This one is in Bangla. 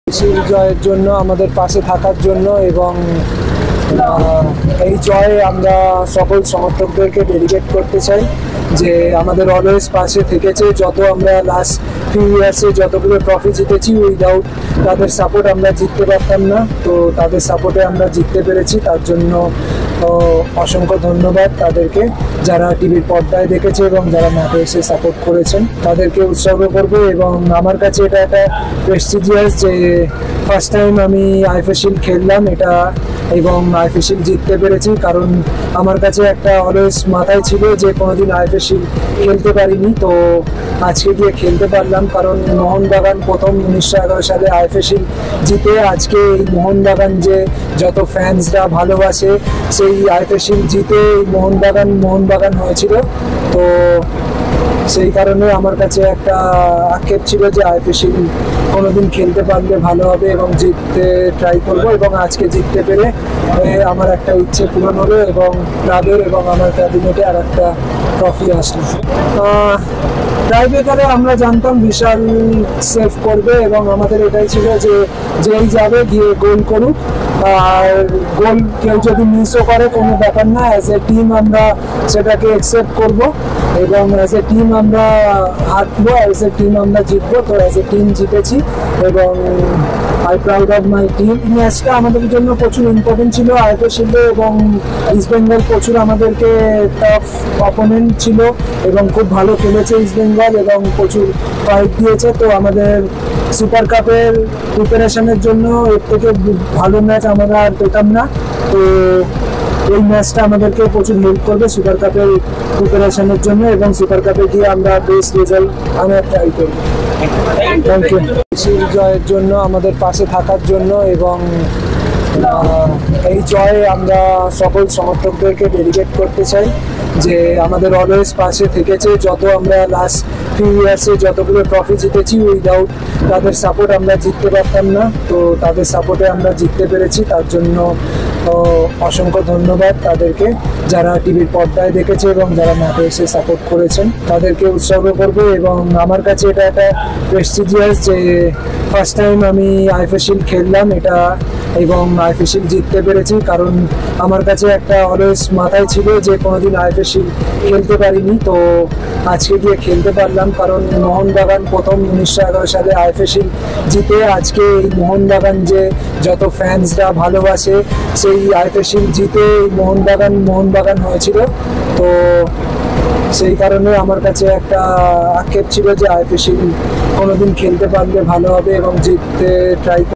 জয়ের জন্য আমাদের পাশে থাকার জন্য এবং এই জয়ে আমরা সকল সমর্থকদেরকে ডেডিকেট করতে চাই যে আমাদের অলওয়েজ পাশে থেকেছে। যত আমরা লাস্ট ফিউ ইয়ার্সে যতগুলো ট্রফি জিতেছি, উইদাউট তাদের সাপোর্ট আমরা জিততে পারতাম না। তো তাদের সাপোর্টে আমরা জিততে পেরেছি, তার জন্য অসংখ্য ধন্যবাদ তাদেরকে, যারা টিভির পর্দায় দেখেছে এবং যারা মাঠে এসে সাপোর্ট করেছেন তাদেরকে উৎসর্গ করব। এবং আমার কাছে এটা একটা প্রেস্টিজিয়াস যে ফার্স্ট টাইম আমি আইএফএ শিল্ড খেললাম এটা, এবং আইএফএ শিল্ড জিততে পেরেছি। কারণ আমার কাছে একটা অলওয়েজ মাথায় ছিল যে কোনোদিন আইএফএ শিল্ড খেলতে পারিনি, তো আজকে গিয়ে খেলতে পারলাম। কারণ মোহনবাগান প্রথম 1911 সালে আইএফএ শিল্ড জিতে, আজকে এই মোহনবাগান যে যত ফ্যান্সরা ভালোবাসে, সেই আইএফএ শিল্ড জিতে মোহনবাগান হয়েছিল। তো সেই কারণে আমার কাছে একটা আক্ষেপ ছিল যে আইএফএ শিল্ড কোনোদিন খেলতে পারলে ভালো হবে এবং জিততে ট্রাই করব। এবং আজকে জিততে পেরে আমার একটা ইচ্ছে পূরণ হলো এবং ক্লাবের এবং আমার ক্যাবিনেটে আর একটা ট্রফি আসলো। টাইব্রেকারে আমরা জানতাম বিশাল সেভ করবে এবং আমাদের এটাই ছিল যে যেই যাবে গিয়ে গোল করুক, আর গোল কেউ যদি মিসও করে কোনো ব্যাপার না, অ্যাজ এ টিম আমরা সেটাকে অ্যাকসেপ্ট করব এবং অ্যাজ এ টিম আমরা হারবো, অ্যাজ এ টিম আমরা জিতবো। তো অ্যাজ এ টিম জিতেছি এবং I proud of my team. ম্যাচটা আমাদের জন্য প্রচুর ইম্পর্টেন্ট ছিল আইএফএ শিল্ডে, এবং ইস্ট বেঙ্গল প্রচুর আমাদেরকে টাফ অপোনেন্ট ছিল এবং খুব ভালো খেলেছে ইস্ট বেঙ্গল এবং প্রচুর ফাইট দিয়েছে। তো আমাদের সুপার কাপের প্রিপারেশনের জন্য এর থেকে ভালো ম্যাচ আমরা আর পেতাম না। তো এই ম্যাচটা আমাদেরকে প্রচুর হেল্প করবে সুপার কাপের প্রিপারেশনের জন্য, এবং সুপার কাপে গিয়ে আমরা বেস্ট রেজাল্ট আনার ট্রাই করবো। Thank you. জয়ের জন্য আমাদের পাশে থাকার জন্য এবং এই জয়ে আমরা সকল সমর্থকদেরকে ডেডিকেট করতে চাই যে আমাদের অলওয়েজ পাশে থেকেছে। যত আমরা লাস্ট ফিউ ইয়ার্সে যতগুলো ট্রফি জিতেছি, উইদাউট তাদের সাপোর্ট আমরা জিততে পারতাম না। তো তাদের সাপোর্টে আমরা জিততে পেরেছি, তার জন্য অসংখ্য ধন্যবাদ তাদেরকে, যারা টিভির পর্দায় দেখেছে এবং যারা মাঠে এসে সাপোর্ট করেছেন তাদেরকে উৎসর্গ করব। এবং আমার কাছে এটা একটা প্রেস্টিজিয়াস যে ফার্স্ট টাইম আমি আইএফএ শিল্ড খেললাম এটা, এবং আইএফএ শিল্ড জিততে পেরেছি। কারণ আমার কাছে একটা অলওয়েজ মাথায় ছিল যে কোনোদিন আইএফএ শিল্ড খেলতে পারিনি, তো আজকে গিয়ে খেলতে পারলাম। কারণ মোহনবাগান প্রথম 1911 সালে আইএফএ শিল্ড জিতে, আজকে এই মোহনবাগান যে যত ফ্যান্সরা ভালোবাসে, সেই আইএফএ শিল্ড জিতে মোহনবাগান হয়েছিল। তো সেই কারণে আমার কাছে একটা আক্ষেপ ছিল যে আইএফএ শিল্ড কোনোদিন খেলতে পারলে ভালো হবে এবং জিততে ট্রাই